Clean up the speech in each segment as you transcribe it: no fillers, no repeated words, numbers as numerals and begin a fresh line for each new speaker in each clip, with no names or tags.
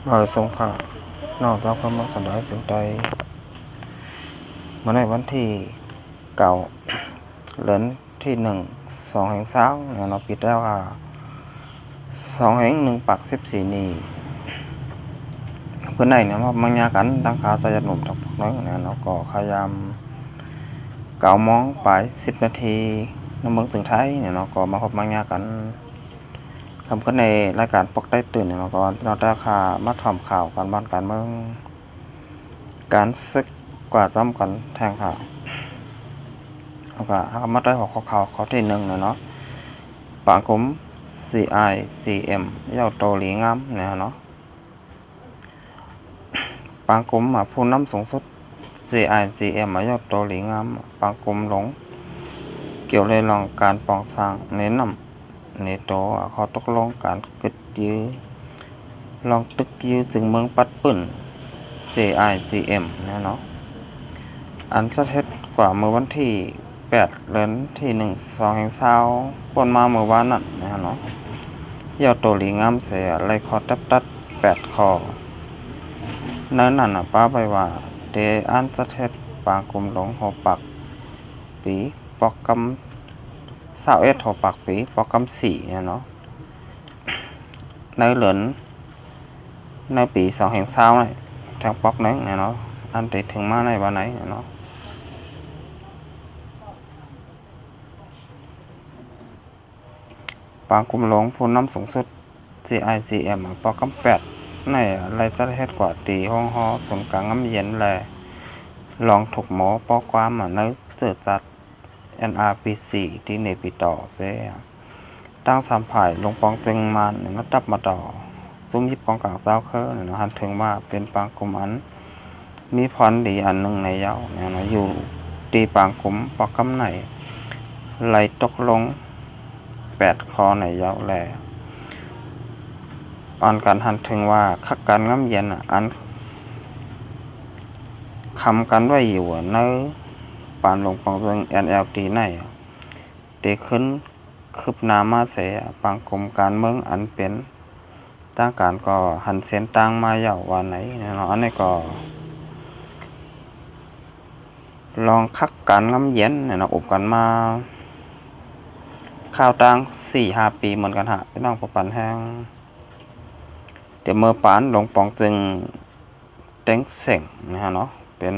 บอยสงขลานอกจากความมักสลายสิ่งใดมาในวันที่เก่าเดือนที่1/2เนี่ยเราปิดแล้ว2/1/14นี้เพื่อนไหนเนี่ยมามังยากันดังขาสายหนุ่มทั้งพวกนั้นเนี่ยเราก็พยายาม9 โมงไป10 นาทีในเมืองจึงไทยเนี่ยเราก็มาพบมังยากันทำขึ้นในรายการปกได้ตื่นเนี่ยเราก็เราได้มาทำข่าวการบ้านการเมืองการศึกกว่าซ้ำกันแทงข่าวแล้วก็มาได้หัวข้อที่1เนาะปางกลุ่ม CICM ยาวโตหลีงามเนี่ยเนาะปางกลุ่มผู้นำสูงสุด CICM ยาวโตหลีงามปางกลุ่มหลงเกี่ยวเลยลองการปองสร้างเน้นนำในโตขอตกลงการกึดยื้อลองตึกยื้อจึงเมืองปัดปื้น CICM เนี่ยเนาะอันจะเฮ็ดกว่าเมื่อวันที่8เดือนที่1/2ป่นมาเมื่อวานนั่นนะเนาะยาวโตหลีงามเสียไล่คอตัด8ข้อนั่นป้าไปว่าเดอันจะเฮ็ดปางกลุ่มหลงหัวปักปีปอกกำ21หัวปักปีปอกกำ4เนี่ยเนาะในเหลือนในปี2/20นี่แทงปอกนึงเนี่ยเนาะอันติดถึงมาในวันไหนเนี่ยเนาะปางกลุ่มหลงผู้นำสูงสุด CICM ปอกกำ8ในรายจะเฮ็ดกว่าตีห้องฮอส่วนกลางน้ำเย็นแลลองถูกหมอปอกความในเจอจัด NRPC ที่ในปีต่อเสียตั้งสามผ่ายลงปองจึงมาเนี่ยมาตับมาต่อซุ้มยิบกองกลางเจ้าเคอเนี่ยหันถึงว่าเป็นปางกลุ่มอันมีพรดีอันหนึ่งในเย้าเนี่ยนะอยู่ตีปางกลุ่มปอกกำไหนไหลตกลง8ข้อในเย้าแลอ่อนการหันถึงว่าคักการง่ำเย็นอันคำกันไว้อยู่ในปานลงปองจึง NLT ในเตขึ้นคืบหน้ามาเสียปางกลุ่มการเมืองอันเป็นตั้งการก็หันเส้นตั้งมาเยาวันไหนเนาะอันนี้ก็ลองคักการง่ำเย็นเนี่ยเนาะอบกันมาข้าวตั้ง4-5 ปีเหมือนกันพี่น้องประปันแห้งเดี๋ยวเมื่อปานลงปองจึงเต็งเส่งนะฮะเนาะเป็น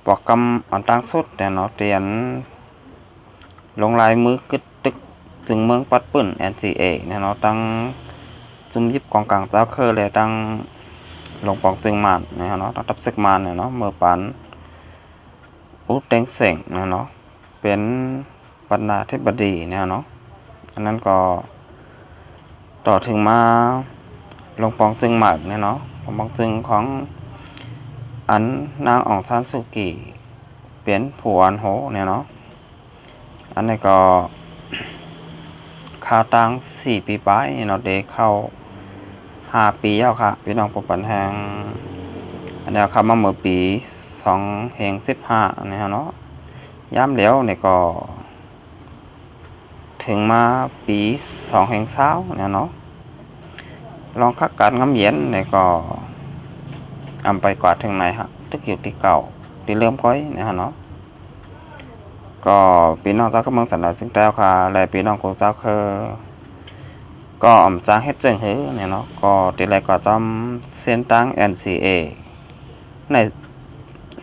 ปอกกำอ่อนตั้งสุดแต่เนาะเตียนลงลายมือกึดตึกจึงเมืองปัดปื้น NCA เนี่ยเนาะตั้งจุ่มยิบกองกลางเจ้าเคอเลยตั้งลงปองจึงมานนะฮะเนาะตั้งตับซึกมานเนี่ยเนาะเมื่อปานเต็งเส่งนะเนาะเป็นปนาธิบดีเนี่ยเนาะอันนั้นก็ต่อถึงมาลงปองจึงหมากเนี่ยเนาะลงปองจึงของอันนางอองซานซูกีเป็นผู้อันโหเนี่ยเนาะอันนี้ก็ข่าวตัง4 ปีไปเนาะเด็กเข้า5 ปีแล้วค่ะพี่น้องผู้ปันแหงอันนี้เข้ามาเมื่อปี2/15นะฮะเนาะย้ำแล้วเนี่ยก็ถึงมาปี2/20เนี่ยเนาะลองคักการง่ำเย็นเนี่ยก็ไปกว่าถึงไหนตึกอยู่ที่เก่าที่เริ่มก้อยนะฮะเนาะก็พี่น้องเจ้าก็เมืองสันดาจึงแต้วค่ะและพี่น้องของเจ้าคือก็จ้างเฮ็ดจึงหือเนี่ยเนาะก็ตีไรก็จำเส้นตั้ง NCA ใน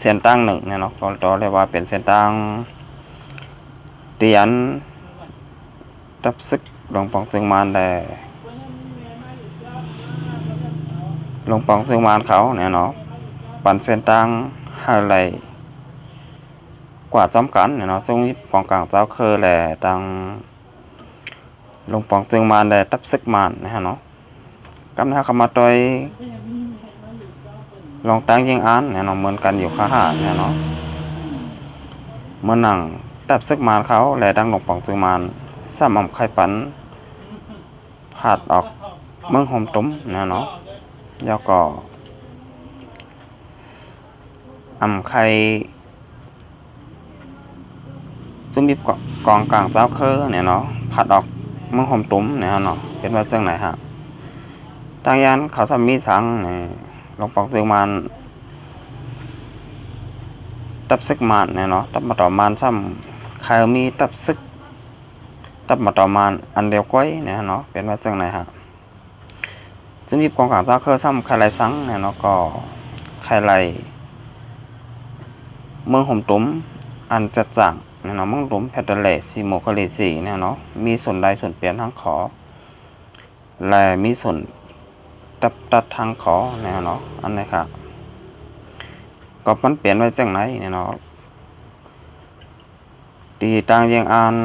เส้นตั้ง1เนี่ยเนาะก็ต่อเรียกว่าเป็นเส้นตั้งเตียนตับซึกลงปองจึงมานแต่ลงปองจึงมานเขาเนี่ยเนาะปั่นเส้นตั้งอะไรกว่าจำกันเนี่ยเนาะซึ่งปองกลางเจ้าเคอแหละตังลงปองจึงมานแต่ตับซึกมานนะฮะเนาะกำลังเข้ามาต่อยลองตั้งยิงอันเนี่ยเนาะเหมือนกันอยู่ข้าหาเนี่ยเนาะเมื่อนั่งตับซึกมานเขาแหละดังลงปองจึงมานซ้ำไข่ปันผาดออกเมืองหอมตุ้มเนี่ยเนาะแล้วก็ไข่ซุ่มยิบกองกลางเจ้าเคอเนี่ยเนาะผัดออกเมืองหอมตุ้มเนี่ยเนาะเป็นว่าจังไหน ทางยันเขาทำมีสังนี่หลวงปองจึงมันตับซึกมันเนี่ยเนาะตับมาต่อมันซ้ำใครมีตับซึกตับมาต่อมันอันเดียวก้อยเนี่ยเนาะเป็นว่าจังไหนฮะจะมีกองกลางเจ้าเคยซ้ำใครไรสังเนี่ยเนาะก็ใครไรเมืองห่มตุ้มอันจัดจังเนี่ยเนาะเมืองตุ้มแพทเทเลสีโมคลีสีเนี่ยเนาะมีส่วนใดส่วนเปลี่ยนทั้งขอและมีส่วนตัดทางขอเนี่ยเนาะอันนี้ครับก็มันเปลี่ยนไว้จังไหนเนี่ยเนาะตีต่างยังอัน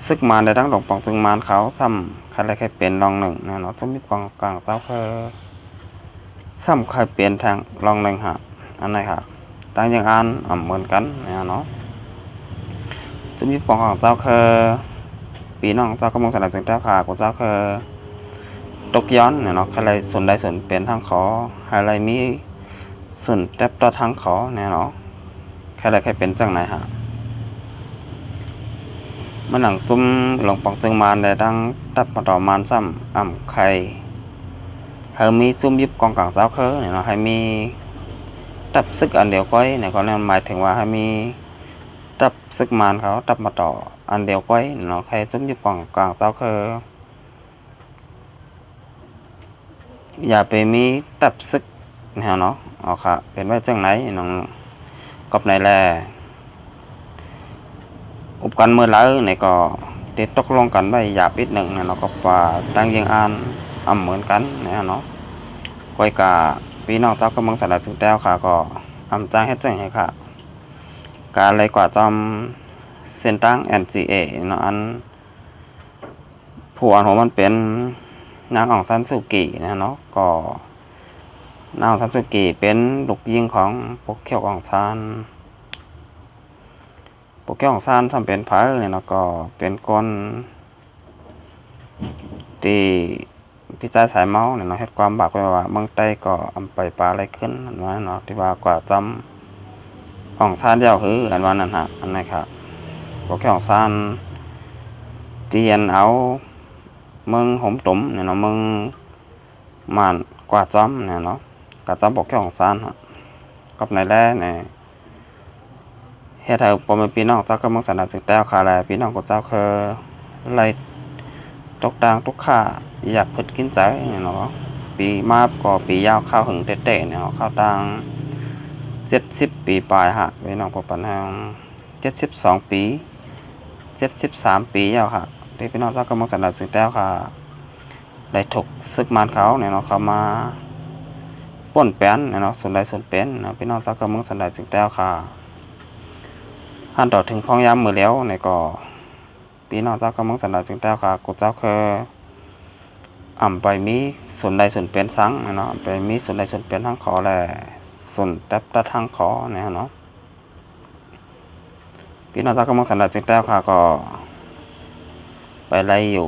ซึกมาในดังหลงปองจึงมานเขาซ้ำใครอะไรใครเปลี่ยนลองหนึ่งเนี่ยเนาะจะมีกองกลางเจ้าเคยซ้ำใครเปลี่ยนทางลองหนึ่งฮะอันนี้ครับต่างยังอันเหมือนกันเนี่ยเนาะจะมีกองกลางเจ้าเคยปีน้องเจ้ากำลังสนับสนุนเจ้าขาของเจ้าเคยตกย้อนเนี่ยเนาะอะไรส่วนใดส่วนเปลี่ยนทางขออะไรมีส่วนแทบต่อทางขอเนี่ยเนาะอะไรใครเป็นจังไหนฮะมันหลังตุ้มหลงปองจึงมานได้ดังตับมาต่อมานซ้ำใครให้มีจุ่มยิบกองกลางเจ้าเคยเนี่ยเนาะให้มีตับซึกอันเดียวก้อยเนี่ยก็นั่นหมายถึงว่าให้มีตับซึกมานเขาตับมาต่ออันเดียวก้อยเนาะใครจุ่มยิบกองกลางเจ้าเคยอย่าไปมีตับซึกเนี่ยเนาะเอาค่ะเป็นว่าจังไหนน้องกับไหนแลอุปกรณ์เมื่อไรเนี่ยก็ติดตกลงกันไว้อย่าปิดหนึ่งเนี่ยเนาะก็ว่าตั้งยังอ่านเหมือนกันเนี่ยเนาะก้อยกาพี่น้องเจ้าก็มังสารจุดแต้วค่ะก็จ้างเฮ็ดจังให้ค่ะการอะไรกว่าจอมเส้นตั้ง NGA เนาะอันผู้อ่านของมันเป็นนางองซันสุกินะเนาะก็นางองซันสุกิเป็นลูกยิงของปกเขียวองซานปกเขียวองซานทำเป็นพายเนี่ยเนาะก็เป็นคนที่พิจารสายเมาเนี่ยเนาะเฮ็ดความบากไว้ว่าเมืองใต้ก็ไปปลาอะไรขึ้นอันว่าเนาะที่ว่ากว่าจำองซานเดียวหืออันว่านั่นฮะอันนี้ครับปกเขียวองซานเตียนเอาเมืองหมตุ่มเนี่ยเนาะเมืองมันกว่าจอมเนี่ยเนาะกว่าจอมบอกแค่ของซานฮะกับในแร่เนี่ยเฮ็ดให้ปอมพี่น้องเจ้าก็เมืองสันดาจึงแต้วคาแลพี่น้องกับเจ้าเคยไล่ตกดังตกข่าอยากพึ่กินใจเนี่ยเนาะปีมาก็ปียาวข้าวหึงเตะๆเนี่ยข้าวตัง70 ปีปลายฮะพี่น้องปอปันแหง72 ปี73 ปียาวค่ะที่พี่น้องเจ้าก็มังสันดาจึงแต้วค่ะได้ถกซึกมานเขาเนี่ยเนาะเขามาป่นแป้นเนี่ยเนาะส่วนใดส่วนเป็นนะพี่น้องเจ้าก็มังสันดาจึงแต้วค่ะหันต่อถึงพ้องย้ำมือแล้วเนี่ยก็พี่น้องเจ้าก็มังสันดาจึงแต้วค่ะกูเจ้าเคยไปมีส่วนใดส่วนเป็นสังเนาะไปมีส่วนใดส่วนเป็นทั้งขอแหละส่วนแทบตะทั้งขอเนี่ยเนาะพี่น้องเจ้าก็มังสันดาจึงแต้วค่ะก็ไปไล่อยู่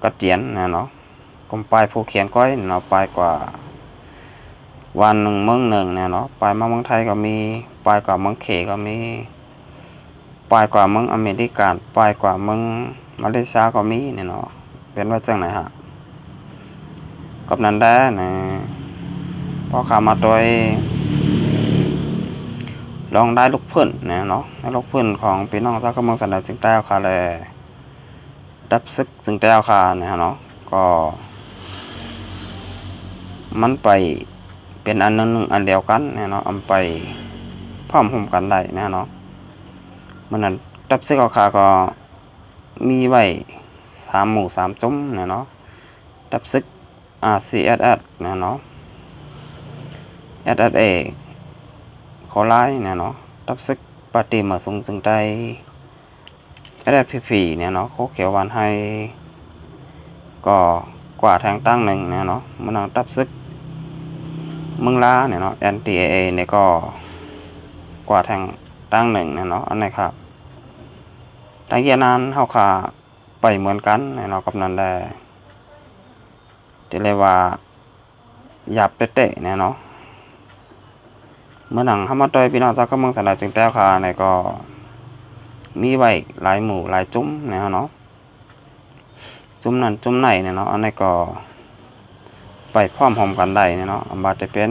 กระเจียนนะเนาะกลมปลายผู้เขียนก้อยเนาะปลายกว่าวันหนึ่งเมืองหนึ่งเนี่ยเนาะปลายมาเมืองไทยก็มีปลายกว่าเมืองเขก็มีปลายกว่าเมืองอเมริกันปลายกว่าเมืองมาเลเซียก็มีเนี่ยเนาะเป็นว่าจังไหนฮะกับนั้นได้เนี่ยพอขามาโดยลองได้ลูกพื้นเนี่ยเนาะลูกพื้นของพี่น้องเจ้าก็เมืองสันดาจึงแต้วค่ะเลยดับซึกซึ่งแต้วคาเนี่ยเนาะก็มันไปเป็นอันนึงอันเดียวกันเนี่ยเนาะไปพร้อมหุ่มกันได้เนี่ยเนาะมันนั้นดับซึกคาก็มีไว้3 หมู่ 3 จุ้มเนี่ยเนาะดับซึกCSS เนี่ยเนาะ SSA ขอไลน์เนี่ยเนาะดับซึกปฏิมาทรงจึงได้SSPP เนี่ยเนาะโคเขียววันให้ก็กว่าแทงตั้งหนึ่งเนี่ยเนาะมันตับซึกเมืองล้าเนี่ยเนาะ NTAA เนี่ยก็กว่าแทงตั้งหนึ่งเนี่ยเนาะอันไหนครับตั้งเยนานเขาขาไปเหมือนกันเนี่ยเนาะกับนั้นได้ที่เรียกว่าหยับเตะเนี่ยเนาะเมื่อหนังเข้ามาโดยพี่น้องจากเมืองสันดาจึงแต้วค่ะเนี่ยก็มีไว้หลายหมู่หลายจุ้มเนี่ยเนาะ จุ่มนั้นจุ่มไหนเนี่ยเนาะอันนี้ก็ไปพร้อมพร้อมกันได้เนี่ยเนาะบาดจะเป็น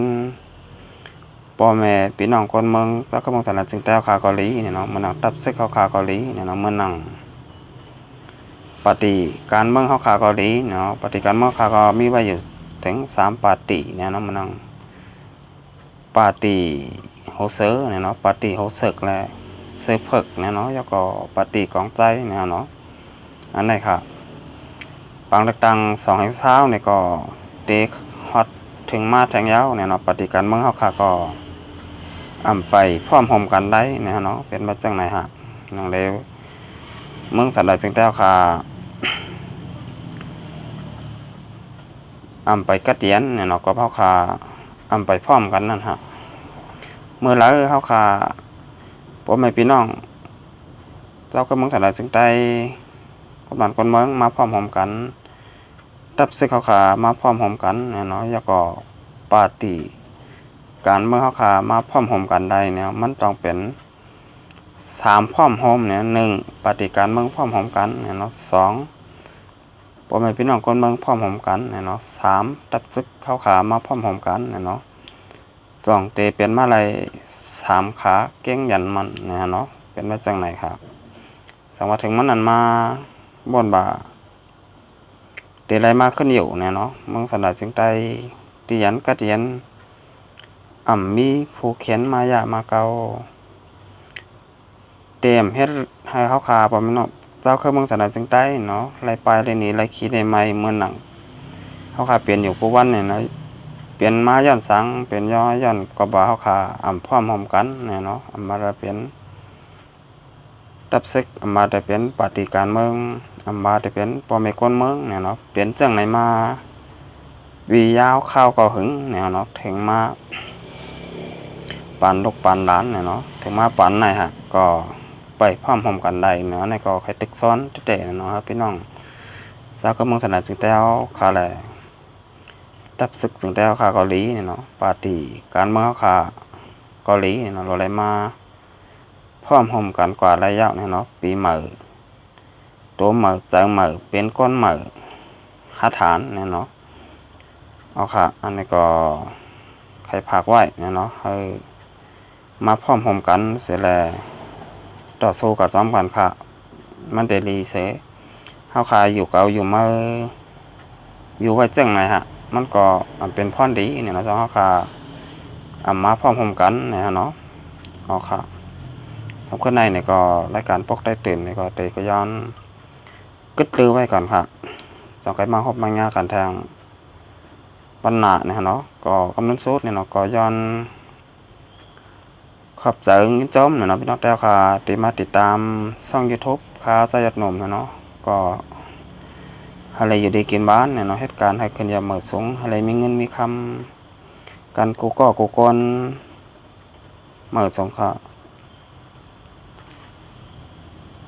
พ่อแม่พี่น้องคนเมืองแล้วก็เมืองสารจึงแต้วคาเกาหลีเนี่ยเนาะมันนั่งตับซึกเขาคาเกาหลีเนี่ยเนาะมันนั่งปฏิการเมืองเขาคาเกาหลีเนาะปฏิการเมืองคาก็มีไว้อยู่ถึง3ปฏิเนี่ยเนาะมันนั่งปฏิโฮเซอร์เนี่ยเนาะปฏิโฮเซกและเซเพิกเนี่ยเนาะแล้วก็ปฏิกองใจเนี่ยเนาะอันไหนค่ะบางเลือกตั้ง2 แห่งเช้าเนี่ยก็เด็กฮอตถึงมาแทงยาวเนี่ยเนาะปฏิการเมืองเขาคาก็ไปพร้อมพร้อมกันได้เนี่ยเนาะเป็นมาจังไหนฮะนั่งเร็วเมืองสัตว์ใดจึงแต้วค่ะไปกระเตียนเนี่ยเนาะก็เฮาคาไปพร้อมกันนั่นฮะเมื่อไหร่เฮาคาพ่อแม่พี่น้องเจ้าก็เมืองสัตว์ใดจึงได้คนบ้านคนเมืองมาพร้อมพร้อมกันตับซึกเฮาคามาพร้อมพร้อมกันเนี่ยเนาะแล้วก็ปาร์ตี้การเมืองเฮาคามาพร้อมพร้อมกันได้เนี่ยมันต้องเป็น3พร้อมพร้อมเนี่ย1ปฏิการเมืองพร้อมพร้อมกันเนี่ยเนาะ2พ่อแม่พี่น้องคนเมืองพร้อมพร้อมกันเนี่ยเนาะ3ตัดซึกเข้าขามาพร้อมพร้อมกันเนี่ยเนาะ2เตเป็นมาลัย3ขาเก้งยันมันเนี่ยเนาะเป็นมาจังไหนครับสังว่าถึงมันนั้นมาบ่นบ่าเตไรมาขึ้นอยู่เนี่ยเนาะเมืองสันดาจึงได้เตียนกระเตียนมีผู้เขียนมายามาเกาเตรียมเฮ็ดให้เขาขาบ่แม่นเนาะเจ้าเคยเมืองสันดาจึงได้เนาะไล่ไปไล่หนีไล่ขี้ไล่ไม้เหมือนหนังเขาขาเปลี่ยนอยู่ผู้วันเนี่ยเนาะเปลี่ยนมาย้อนสังเปลี่ยนย้อนก็บ่เขาขาพร้อมพร้อมกันเนี่ยเนาะมาได้เป็นตับซึกมาได้เป็นปฏิการเมืองมาได้เป็นพ่อแม่คนเมืองเนี่ยเนาะเปลี่ยนจังไหนมาวียาวข้าวก็หึงเนี่ยเนาะถึงมาปานลูกปานหลานเนี่ยเนาะถึงมาปานไหนฮะก็ไปพร้อมพร้อมกันได้เนาะในก็ใครตึกซ้อนเตะเนาะครับพี่น้องเจ้าก็เมืองสนามจึงแต้วคาแลตับซึกจึงแต้วคาเกาหลีเนี่ยเนาะปาร์ตี้การเมืองคาเกาหลีเนี่ยเนาะอะไรมาพร้อมพร้อมกันกว่าระยะเนี่ยเนาะปีใหม่ตัวใหม่เจอใหม่เป็นก้นใหม่หาฐานเนี่ยเนาะเอาค่ะอันนี้ก็ใครพากไว้เนี่ยเนาะให้มาพร้อมพร้อมกันเสียแลต่อสู้กับจอมกันค่ะมันเดลีเสเฮาคาอยู่เก่าอยู่มาอยู่ไว้จังไหนฮะมันก็เป็นพรดีเนี่ยเนาะเจ้าเฮาคามาพร้อมพร้อมกันเนี่ยเนาะเอาค่ะผมขึ้นในเนี่ยก็รายการปกได้ตื่นเนี่ยก็เตะก็ย้อนกึดตื้อไว้ก่อนค่ะสองใครมาฮบมางากันทางปัญหาเนี่ยเนาะก็กำลังสุดเนี่ยเนาะก็ย้อนขอบใจยิ้มจมเนาะพี่น้องแต้วค่ะติมาติดตามช่อง YouTube ค่ะใจหยัดหนุ่มเนาะก็อะไรอยู่ดีกินบ้านเนี่ยเนาะเหตุการณ์ให้ขึ้นยาเหมือสูงอะไรมีเงินมีคำกันกูก็กูกนเหมือสูงค่ะ